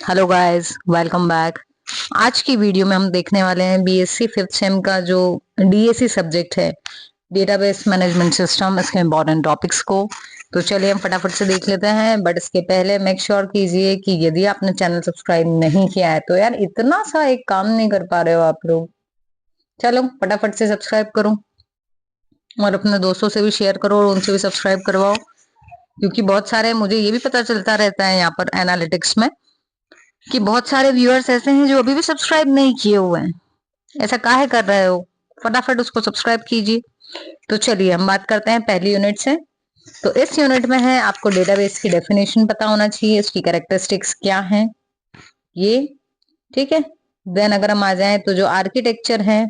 Hello guys, welcome back. आज की video में हम देखने वाले हैं बीएससी फिफ्थ सेम का जो डीएससी सब्जेक्ट है, डेटाबेस मैनेजमेंट सिस्टम, इसके इम्पोर्टेंट टॉपिक्स को। तो चलिए हम फटाफट से देख लेते हैं, बट इसके पहले मेक श्योर कीजिए कि यदि आपने चैनल सब्सक्राइब नहीं किया है तो यार इतना सा एक काम नहीं कर पा रहे हो आप लोग। चलो फटाफट से सब्सक्राइब करो और अपने दोस्तों से भी शेयर करो और उनसे भी सब्सक्राइब करवाओ, क्योंकि बहुत सारे मुझे ये भी पता चलता रहता है यहाँ पर एनालिटिक्स में कि बहुत सारे व्यूअर्स ऐसे हैं जो अभी भी सब्सक्राइब नहीं किए हुए हैं। ऐसा काहे कर रहे हो? फटाफट उसको सब्सक्राइब कीजिए। तो चलिए हम बात करते हैं पहली यूनिट से। तो इस यूनिट में है आपको डेटाबेस की डेफिनेशन पता होना चाहिए, उसकी कैरेक्टरिस्टिक्स क्या है ये, ठीक है। देन अगर हम आ जाएं तो जो आर्किटेक्चर है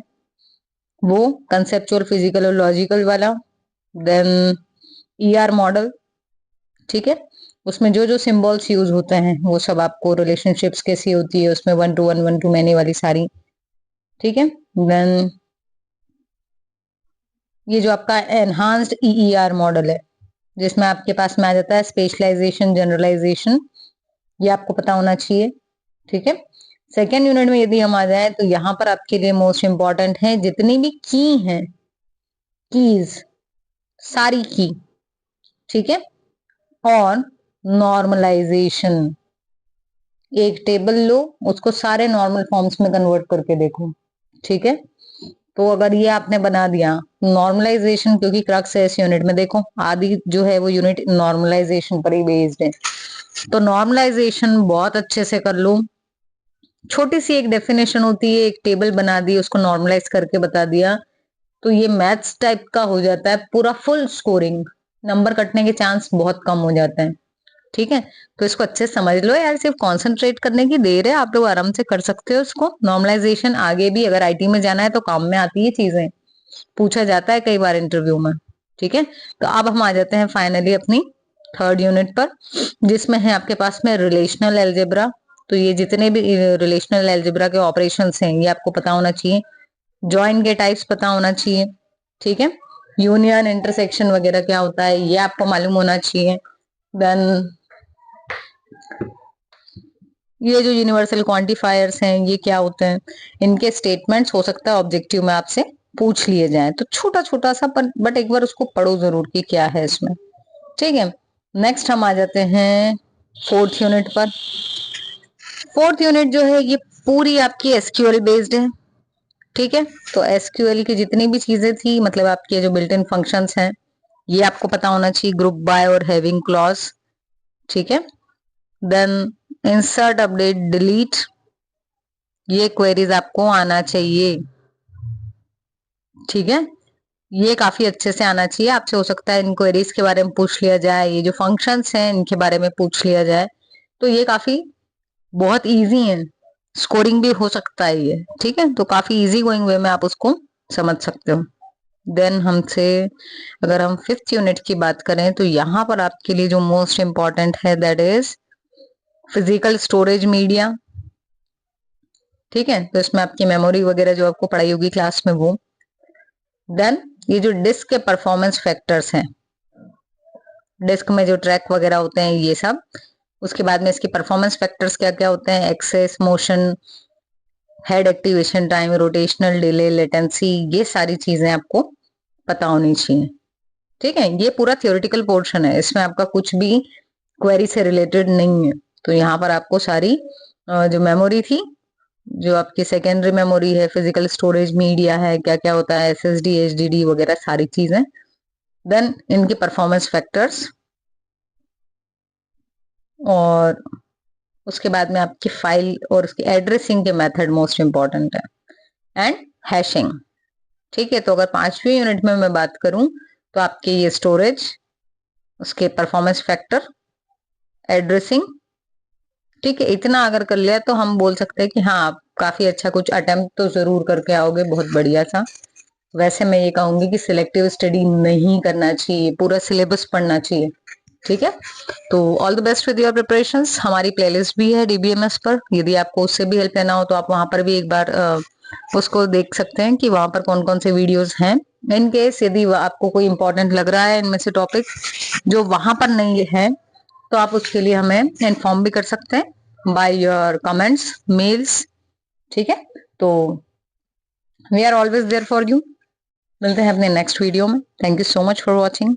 वो कंसेप्चुअल, फिजिकल और लॉजिकल वाला। देन ईआर मॉडल, ठीक है। उसमें जो जो सिंबल्स यूज होते हैं वो सब आपको, रिलेशनशिप्स कैसी होती है उसमें, one two one, one two many वाली सारी, ठीक है। देन ये जो आपका एनहांस्ड ईईआर मॉडल है, जिसमें आपके पास में आ जाता है स्पेशलाइजेशन, जनरलाइजेशन, ये आपको पता होना चाहिए, ठीक है। सेकेंड यूनिट में यदि हम आ जाए तो यहाँ पर आपके लिए मोस्ट इंपॉर्टेंट है जितनी भी की हैं, कीज, सारी की, ठीक है। और नॉर्मलाइजेशन, एक टेबल लो, उसको सारे नॉर्मल फॉर्म्स में कन्वर्ट करके देखो, ठीक है। तो अगर ये आपने बना दिया नॉर्मलाइजेशन, क्योंकि क्रक्स है इस यूनिट में, देखो आदि जो है वो यूनिट नॉर्मलाइजेशन पर ही बेस्ड है। तो नॉर्मलाइजेशन बहुत अच्छे से कर लो। छोटी सी एक डेफिनेशन होती है, एक टेबल बना दी, उसको नॉर्मलाइज करके बता दिया, तो ये मैथ्स टाइप का हो जाता है पूरा फुल स्कोरिंग, नंबर कटने के चांस बहुत कम हो जाते हैं, ठीक है। तो इसको अच्छे से समझ लो यार, सिर्फ कंसंट्रेट करने की देर है, आप लोग आराम से कर सकते हो इसको। नॉर्मलाइजेशन आगे भी अगर आईटी में जाना है तो काम में आती है, चीजें पूछा जाता है कई बार इंटरव्यू में, ठीक है। तो अब हम आ जाते हैं फाइनली अपनी थर्ड यूनिट पर, जिसमें है आपके पास में रिलेशनल एल्जेब्रा। तो ये जितने भी रिलेशनल एल्जेब्रा के ऑपरेशंस हैं ये आपको पता होना चाहिए। जॉइन के टाइप्स पता होना चाहिए, ठीक है। यूनियन, इंटरसेक्शन वगैरह क्या होता है ये आपको मालूम होना चाहिए। देन ये जो यूनिवर्सल क्वांटिफायर्स हैं ये क्या होते हैं, इनके स्टेटमेंट्स हो सकता है ऑब्जेक्टिव में आपसे पूछ लिए जाए, तो छोटा छोटा सा पर बट एक बार उसको पढ़ो जरूर कि क्या है इसमें, ठीक है। नेक्स्ट हम आ जाते हैं फोर्थ यूनिट पर। फोर्थ यूनिट जो है ये पूरी आपकी एसक्यूएल बेस्ड है, ठीक है। तो एसक्यूएल की जितनी भी चीजें थी, मतलब आपके जो बिल्ट इन फंक्शंस हैं ये आपको पता होना चाहिए, ग्रुप बाय और हैविंग क्लॉज, ठीक है। देन इंसर्ट, अपडेट, डिलीट, ये क्वेरीज आपको आना चाहिए, ठीक है। ये काफी अच्छे से आना चाहिए, आपसे हो सकता है इन क्वेरीज के बारे में पूछ लिया जाए, ये जो फंक्शंस हैं इनके बारे में पूछ लिया जाए, तो ये काफी बहुत इजी है, स्कोरिंग भी हो सकता है ये, ठीक है। तो काफी इजी गोइंग वे में आप उसको समझ सकते हो। देन हमसे अगर हम फिफ्थ यूनिट की बात करें तो यहाँ पर आपके लिए जो मोस्ट इंपॉर्टेंट है that is physical storage media, ठीक है। तो इसमें आपकी मेमोरी वगैरह जो आपको पढ़ाई होगी क्लास में वो। देन ये जो डिस्क के परफॉर्मेंस फैक्टर्स हैं, डिस्क में जो ट्रैक वगैरह होते हैं ये सब, उसके बाद में इसके परफॉर्मेंस फैक्टर्स क्या क्या होते हैं, access, motion, head activation time, rotational delay, latency, ये सारी चीजें आपको पता होनी चाहिए, ठीक है। ये पूरा थियोरेटिकल पोर्शन है, इसमें आपका कुछ भी क्वेरी से रिलेटेड नहीं है। तो यहाँ पर आपको सारी जो मेमोरी थी, जो आपकी सेकेंडरी मेमोरी है, फिजिकल स्टोरेज मीडिया है, क्या क्या होता है, एसएसडी, एचडीडी वगैरह सारी चीजें। देन इनके परफॉर्मेंस फैक्टर्स, और उसके बाद में आपकी फाइल और उसकी एड्रेसिंग के मेथड मोस्ट इंपॉर्टेंट है, एंड हैशिंग, ठीक है। तो अगर पांचवी यूनिट में मैं बात करूं तो आपके ये स्टोरेज, उसके परफॉर्मेंस फैक्टर, एड्रेसिंग, ठीक है, इतना अगर कर लिया तो हम बोल सकते हैं कि हाँ आप काफी अच्छा कुछ अटेम्प्ट तो जरूर करके आओगे, बहुत बढ़िया सा। वैसे मैं ये कहूंगी कि सिलेक्टिव स्टडी नहीं करना चाहिए, पूरा सिलेबस पढ़ना चाहिए, ठीक है। तो all the best with your preparations. हमारी प्लेलिस्ट भी है डीबीएमएस पर, यदि आपको उससे भी हेल्प लेना हो तो आप वहां पर भी एक बार उसको देख सकते हैं कि वहां पर कौन कौन से वीडियोस हैं। इन केस यदि आपको कोई इंपॉर्टेंट लग रहा है इनमें से टॉपिक जो वहां पर नहीं है, तो आप उसके लिए हमें इन्फॉर्म भी कर सकते हैं, बाय योर कमेंट्स, मेल्स। ठीक है, तो we are always there for you. मिलते हैं अपने नेक्स्ट वीडियो में। Thank you so much for watching.